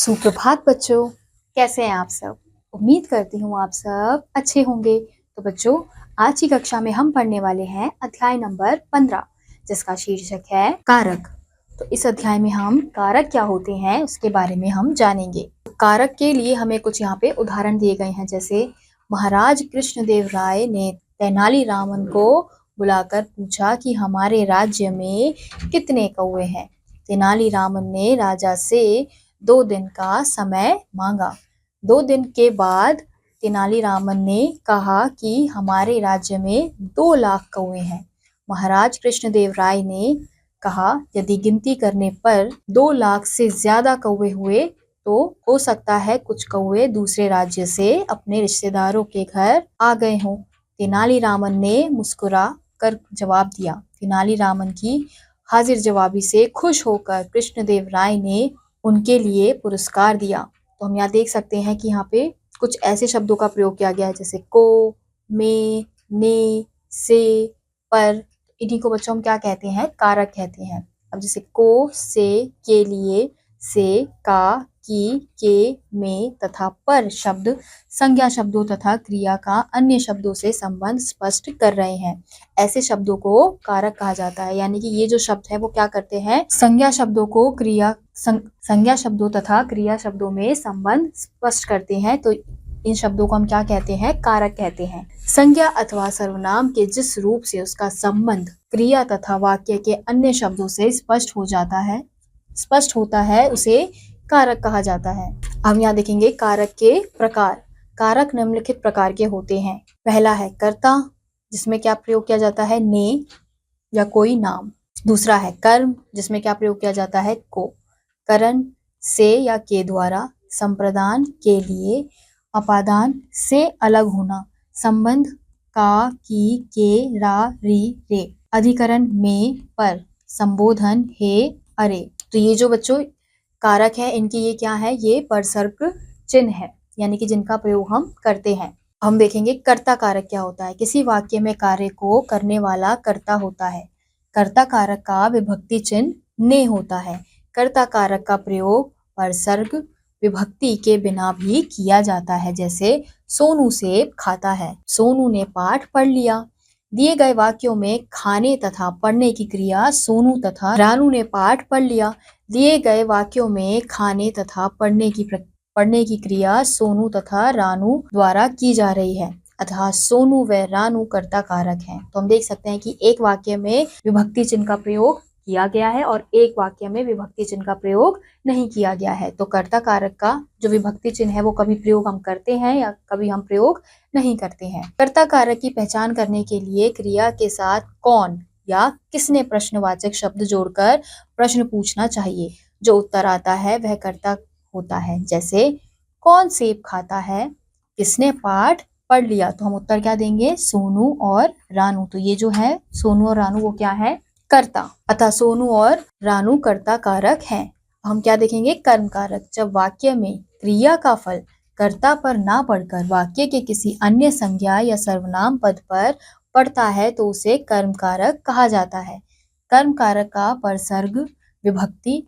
सुप्रभात बच्चों, कैसे हैं आप सब। उम्मीद करती हूँ आप सब अच्छे होंगे। तो बच्चों, आज की कक्षा में हम पढ़ने वाले हैं अध्याय नंबर 15, जिसका शीर्षक है कारक। तो इस अध्याय में हम कारक क्या होते हैं उसके बारे में हम जानेंगे। कारक के लिए हमें कुछ यहाँ पे उदाहरण दिए गए हैं, जैसे महाराज कृष्णदेव राय ने तेनालीरामन को बुलाकर पूछा कि हमारे राज्य में कितने कौवे हैं। तेनालीरामन ने राजा से 2 दिन का समय मांगा। 2 दिन के बाद तेनालीरामन ने कहा कि हमारे राज्य में 2 लाख कौवे हैं। महाराज कृष्णदेव राय ने कहा, यदि गिनती करने पर 2 लाख से ज्यादा कौवे हुए तो हो सकता है कुछ कौवे दूसरे राज्य से अपने रिश्तेदारों के घर आ गए हों। तेनालीरामन ने मुस्कुरा कर जवाब दिया। तेनालीरामन की हाजिर जवाबी से खुश होकर कृष्णदेव राय ने उनके लिए पुरस्कार दिया। तो हम यहाँ देख सकते हैं कि यहाँ पे कुछ ऐसे शब्दों का प्रयोग किया गया है, जैसे को, में, ने, से, पर। इन्हीं को बच्चों हम क्या कहते हैं? कारक कहते हैं। अब जैसे को, से, के लिए, से, का, की, के, में तथा पर शब्द संज्ञा शब्दों तथा क्रिया का अन्य शब्दों से संबंध स्पष्ट कर रहे हैं। ऐसे शब्दों को कारक कहा जाता है, यानी कि ये जो शब्द है वो क्या करते हैं? संज्ञा शब्दों को संज्ञा शब्दों तथा क्रिया शब्दों में संबंध स्पष्ट करते हैं। तो इन शब्दों को हम क्या कहते हैं? कारक कहते हैं। संज्ञा अथवा सर्वनाम के जिस रूप से उसका संबंध क्रिया तथा वाक्य के अन्य शब्दों से स्पष्ट होता है उसे कारक कहा जाता है। हम यहाँ देखेंगे कारक के प्रकार। कारक निम्नलिखित प्रकार के होते हैं। पहला है कर्ता, जिसमें क्या प्रयोग किया जाता है? ने या कोई नाम। दूसरा है कर्म, जिसमें क्या प्रयोग किया जाता है? को। करण, से या के द्वारा। संप्रदान, के लिए। अपादान, से अलग होना। संबंध, का, की, के, रा, री, रे। अधिकरण, में, पर। संबोधन, हे, अरे। तो ये जो बच्चों कारक है, इनकी ये क्या है? ये परसर्ग चिन्ह है, यानी कि जिनका प्रयोग हम करते हैं। हम देखेंगे कर्ता कारक क्या होता है। किसी वाक्य में कार्य को करने वाला कर्ता होता है। कर्ता कारक का विभक्ति चिन्ह ने होता है। कर्ता कारक का प्रयोग परसर्ग विभक्ति के बिना भी किया जाता है, जैसे सोनू सेब खाता है, सोनू ने पाठ पढ़ लिया। दिए गए वाक्यों में खाने तथा पढ़ने की क्रिया सोनू तथा रानू ने पाठ पढ़ लिया। दिए गए वाक्यों में खाने तथा पढ़ने की क्रिया सोनू तथा रानू द्वारा की जा रही है, अतः सोनू व रानू कर्ता कारक हैं। तो हम देख सकते हैं कि एक वाक्य में विभक्ति चिन्ह का प्रयोग किया गया है और एक वाक्य में विभक्ति चिन्ह का प्रयोग नहीं किया गया है। तो कर्ता कारक का जो विभक्ति चिन्ह है वो कभी प्रयोग हम करते हैं या कभी हम प्रयोग नहीं करते हैं। कर्ता कारक की पहचान करने के लिए क्रिया के साथ कौन या किसने प्रश्नवाचक शब्द जोड़कर प्रश्न पूछना चाहिए। जो उत्तर आता है वह कर्ता होता है। जैसे कौन सेब खाता है, किसने पाठ पढ़ लिया। तो हम उत्तर क्या देंगे? सोनू और रानू। तो ये जो है सोनू और रानू वो क्या है? कर्ता। अतः सोनू और रानू कर्ता कारक हैं। हम क्या देखेंगे? कर्म कारक। जब वाक्य में क्रिया का फल कर्ता पर ना पड़कर वाक्य के किसी अन्य संज्ञा या सर्वनाम पद पर पड़ता है तो उसे कर्म कारक कहा जाता है। कर्म कारक का परसर्ग विभक्ति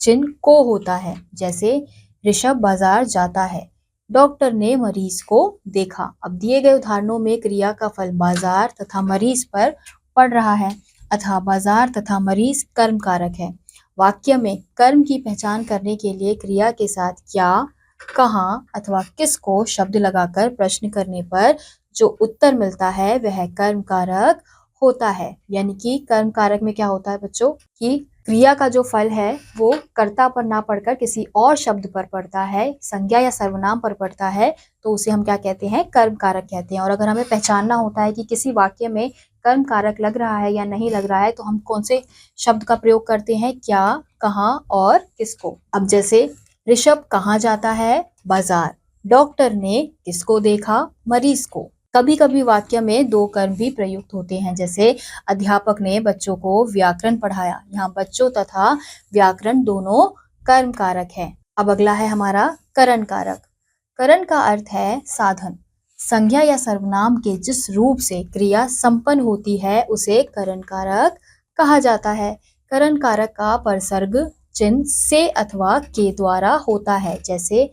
चिन्ह को होता है, जैसे ऋषभ बाजार जाता है, डॉक्टर ने मरीज को देखा। अब दिए गए उदाहरणों में क्रिया का फल बाजार तथा मरीज पर पड़ रहा है, अतः बाजार तथा मरीज कर्म कारक है। वाक्य में कर्म की पहचान करने के लिए क्रिया के साथ क्या, कहाँ अथवा किसको शब्द लगाकर प्रश्न करने पर जो उत्तर मिलता है वह कर्म कारक होता है। यानी कि कर्म कारक में क्या होता है बच्चों कि क्रिया का जो फल है वो कर्ता पर ना पड़कर किसी और शब्द पर पड़ता है, संज्ञा या सर्वनाम पर पड़ता है, तो उसे हम क्या कहते हैं? कर्म कारक कहते हैं। और अगर हमें पहचानना होता है कि किसी वाक्य में कर्म कारक लग रहा है या नहीं लग रहा है तो हम कौन से शब्द का प्रयोग करते हैं? क्या, कहाँ और किसको। अब जैसे ऋषभ कहाँ जाता है? बाजार। डॉक्टर ने किसको देखा? मरीज को। कभी कभी वाक्य में 2 कर्म भी प्रयुक्त होते हैं, जैसे अध्यापक ने बच्चों को व्याकरण पढ़ाया। यहाँ बच्चों तथा व्याकरण दोनों कर्म कारक है। अब अगला है हमारा करण कारक। करण का अर्थ है साधन। संज्ञा या सर्वनाम के जिस रूप से क्रिया संपन्न होती है उसे करण कारक कहा जाता है। करण कारक का परसर्ग चिन्ह से अथवा के द्वारा होता है। जैसे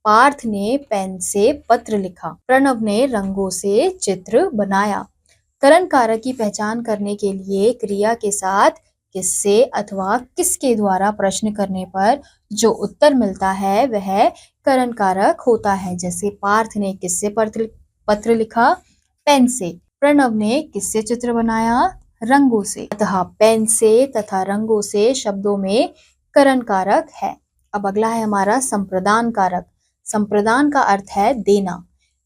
पार्थ ने पेन से पत्र लिखा, प्रणव ने रंगों से चित्र बनाया। करण कारक की पहचान करने के लिए क्रिया के साथ किससे अथवा किसके द्वारा प्रश्न करने पर जो उत्तर मिलता है वह करण कारक होता है। जैसे पार्थ ने किससे पत्र लिखा, पेन से। प्रणव ने किससे चित्र बनाया, रंगों से। अतः पेन से तथा रंगों से शब्दों में करण कारक है। अब अगला है हमारा संप्रदान कारक। संप्रदान का अर्थ है देना।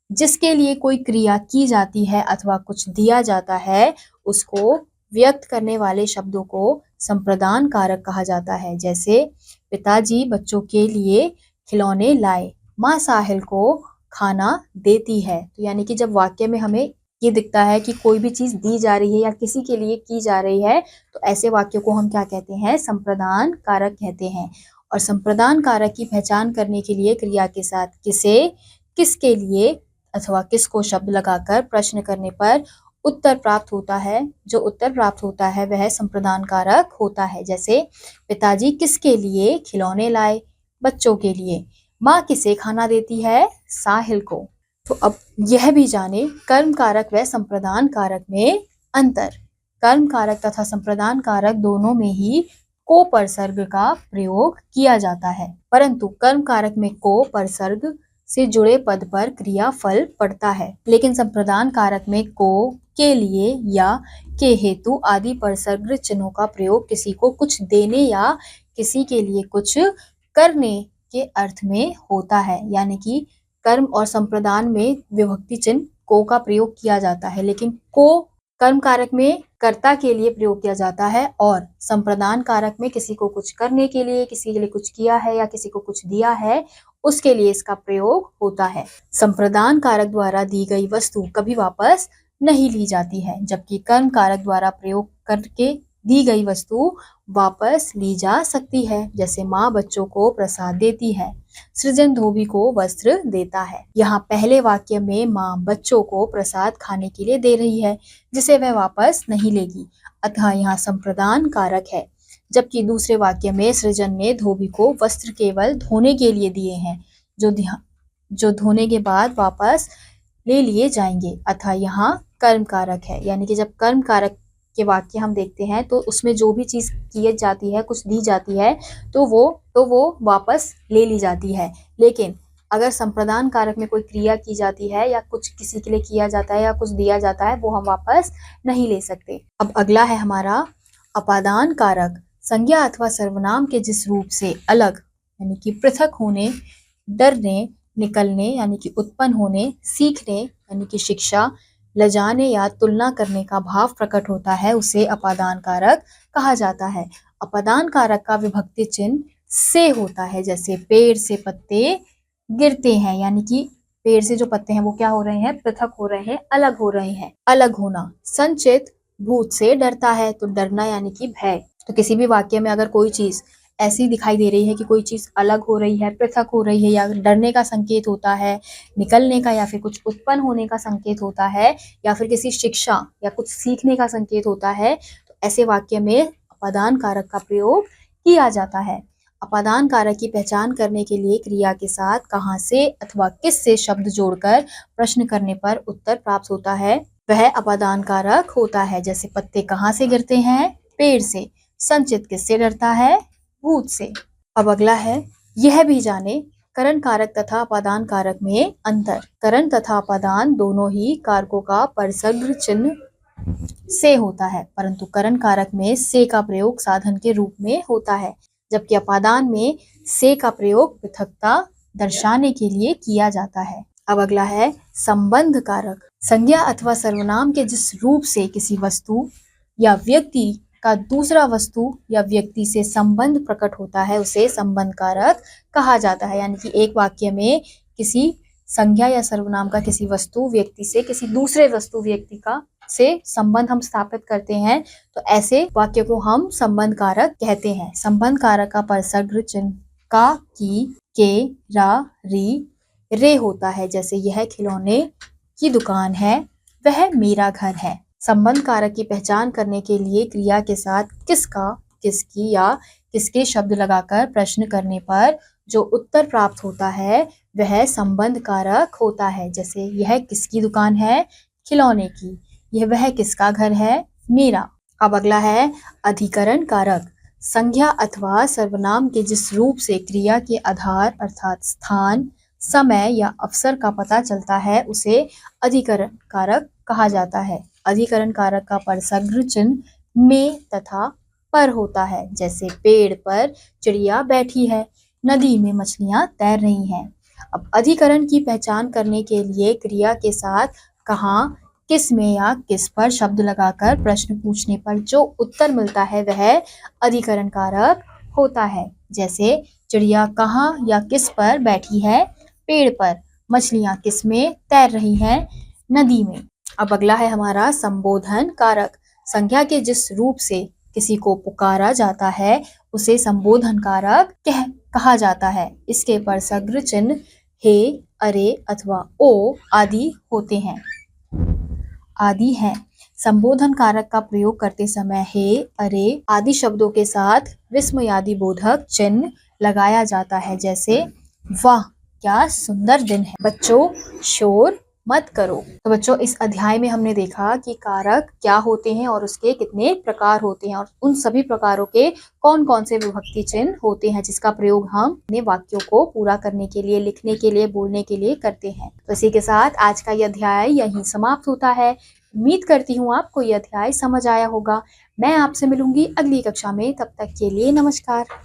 जिसके लिए कोई क्रिया की जाती है अथवा कुछ दिया जाता है उसको व्यक्त करने वाले शब्दों को संप्रदान कारक कहा जाता है। जैसे पिताजी बच्चों के लिए खिलौने लाए, माँ साहिल को खाना देती है। तो यानी कि जब वाक्य में हमें ये दिखता है कि कोई भी चीज दी जा रही है या किसी के लिए की जा रही है तो ऐसे वाक्यों को हम क्या कहते हैं, संप्रदान कारक कहते हैं। और संप्रदान कारक की पहचान करने के लिए क्रिया के साथ किसे, किसके लिए अथवा किसको शब्द लगाकर प्रश्न करने पर उत्तर प्राप्त होता है। जो उत्तर प्राप्त होता है वह संप्रदान कारक होता है। जैसे पिताजी किसके लिए खिलौने लाए, बच्चों के लिए। माँ किसे खाना देती है, साहिल को। तो अब यह भी जाने कर्म कारक व संप्रदान कारक में अंतर। कर्म कारक तथा संप्रदान कारक दोनों में ही को परसर्ग का प्रयोग किया जाता है, परंतु कर्म कारक में को परसर्ग से जुड़े पद पर क्रिया फल पड़ता है, लेकिन संप्रदान कारक में को, के लिए या के हेतु आदि परसर्ग चिन्हों का प्रयोग किसी को कुछ देने या किसी के लिए कुछ करने के अर्थ में होता है। यानी कि कर्म और संप्रदान में विभक्ति चिन्ह को का प्रयोग किया जाता है, लेकिन को कर्म कारक में कर्ता के लिए प्रयोग किया जाता है और संप्रदान कारक में किसी को कुछ करने के लिए, किसी के लिए कुछ किया है या किसी को कुछ दिया है उसके लिए इसका प्रयोग होता है। संप्रदान कारक द्वारा दी गई वस्तु कभी वापस नहीं ली जाती है, जबकि कर्म कारक द्वारा प्रयोग करके दी गई वस्तु वापस ली जा सकती है। जैसे माँ बच्चों को प्रसाद देती है, सृजन धोबी को वस्त्र देता है। यहाँ पहले वाक्य में माँ बच्चों को प्रसाद खाने के लिए दे रही है जिसे वह वापस नहीं लेगी, अतः यहाँ संप्रदान कारक है। जबकि दूसरे वाक्य में सृजन ने धोबी को वस्त्र केवल धोने के लिए दिए हैं जो धोने के बाद वापस ले लिए जाएंगे, अतः यहाँ कर्म कारक है। यानी कि जब कर्म कारक के वाक्य हम देखते हैं तो उसमें जो भी चीज की जाती है, कुछ दी जाती है तो वो वापस ले ली जाती है। लेकिन अगर संप्रदान कारक में कोई क्रिया की जाती है या कुछ किसी के लिए किया जाता है या कुछ दिया जाता है वो हम वापस नहीं ले सकते। अब अगला है हमारा अपादान कारक। संज्ञा अथवा सर्वनाम के जिस रूप से अलग यानी कि पृथक होने, डरने, निकलने यानी कि उत्पन्न होने, सीखने यानी कि शिक्षा, लजाने या तुलना करने का भाव प्रकट होता है उसे अपादान कारक कहा जाता है। अपादान कारक का विभक्ति चिन्ह से होता है। जैसे पेड़ से पत्ते गिरते हैं, यानी कि पेड़ से जो पत्ते हैं वो क्या हो रहे हैं, पृथक हो रहे हैं, अलग हो रहे हैं। अलग होना। संचित भूत से डरता है, तो डरना यानी कि भय। तो किसी भी वाक्य में अगर कोई चीज ऐसी दिखाई दे रही है कि कोई चीज अलग हो रही है, पृथक हो रही है या डरने का संकेत होता है, निकलने का या फिर कुछ उत्पन्न होने का संकेत होता है या फिर किसी शिक्षा या कुछ सीखने का संकेत होता है, तो ऐसे वाक्य में अपादान कारक का प्रयोग किया जाता है। अपादान कारक की पहचान करने के लिए क्रिया के साथ कहाँ से अथवा किस से शब्द जोड़कर प्रश्न करने पर उत्तर प्राप्त होता है वह अपादान कारक होता है। जैसे पत्ते कहाँ से गिरते हैं, पेड़ से। संचित किससे डरता है, भूत से। अब अगला है, यह भी जाने करण कारक तथा अपादान कारक में अंतर। करण तथा अपादान दोनों ही कारकों का परसर्ग चिन्ह से होता है, परंतु करण कारक में से का प्रयोग साधन के रूप में होता है, जबकि अपादान में से का प्रयोग पृथकता दर्शाने के लिए किया जाता है। अब अगला है संबंध कारक। संज्ञा अथवा सर्वनाम के जिस रूप से किसी वस्तु या व्यक्ति का दूसरा वस्तु या व्यक्ति से संबंध प्रकट होता है उसे संबंध कारक कहा जाता है। यानी कि एक वाक्य में किसी संज्ञा या सर्वनाम का किसी वस्तु व्यक्ति से किसी दूसरे वस्तु व्यक्ति का से संबंध हम स्थापित करते हैं, तो ऐसे वाक्य को हम संबंध कारक कहते हैं। संबंध कारक का परसर्ग चिन्ह का, की, के, रा, री, रे होता है। जैसे यह खिलौने की दुकान है, वह मेरा घर है। संबंध कारक की पहचान करने के लिए क्रिया के साथ किसका, किसकी या किसके शब्द लगाकर प्रश्न करने पर जो उत्तर प्राप्त होता है वह संबंध कारक होता है। जैसे यह किसकी दुकान है? खिलौने की। यह वह किसका घर है? मेरा। अब अगला है अधिकरण कारक। संज्ञा अथवा सर्वनाम के जिस रूप से क्रिया के आधार अर्थात स्थान, समय या अवसर का पता चलता है उसे अधिकरण कारक कहा जाता है। अधिकरण कारक का परसग्र चिन्ह में तथा पर होता है। जैसे पेड़ पर चिड़िया बैठी है, नदी में मछलियां तैर रही हैं। अब अधिकरण की पहचान करने के लिए क्रिया के साथ कहाँ, किस में या किस पर शब्द लगाकर प्रश्न पूछने पर जो उत्तर मिलता है वह अधिकरण कारक होता है। जैसे चिड़िया कहाँ या किस पर बैठी है? पेड़ पर। मछलियां किस में तैर रही हैं? नदी में। अब अगला है हमारा संबोधन कारक। संज्ञा के जिस रूप से किसी को पुकारा जाता है उसे संबोधन कारक कहा जाता है। इसके परसग्र चिन्ह हे, अरे अथवा ओ आदि होते हैं आदि हैं। संबोधन कारक का प्रयोग करते समय हे, अरे आदि शब्दों के साथ विस्मयादि बोधक चिन्ह लगाया जाता है। जैसे वाह क्या सुंदर दिन है। बच्चों शोर मत करो। तो बच्चों इस अध्याय में हमने देखा कि कारक क्या होते हैं और उसके कितने प्रकार होते हैं और उन सभी प्रकारों के कौन कौन से विभक्ति चिन्ह होते हैं जिसका प्रयोग हम अपने वाक्यों को पूरा करने के लिए, लिखने के लिए, बोलने के लिए करते हैं। तो इसी के साथ आज का यह अध्याय यहीं समाप्त होता है। उम्मीद करती हूँ आपको यह अध्याय समझ आया होगा। मैं आपसे मिलूंगी अगली कक्षा में, तब तक के लिए नमस्कार।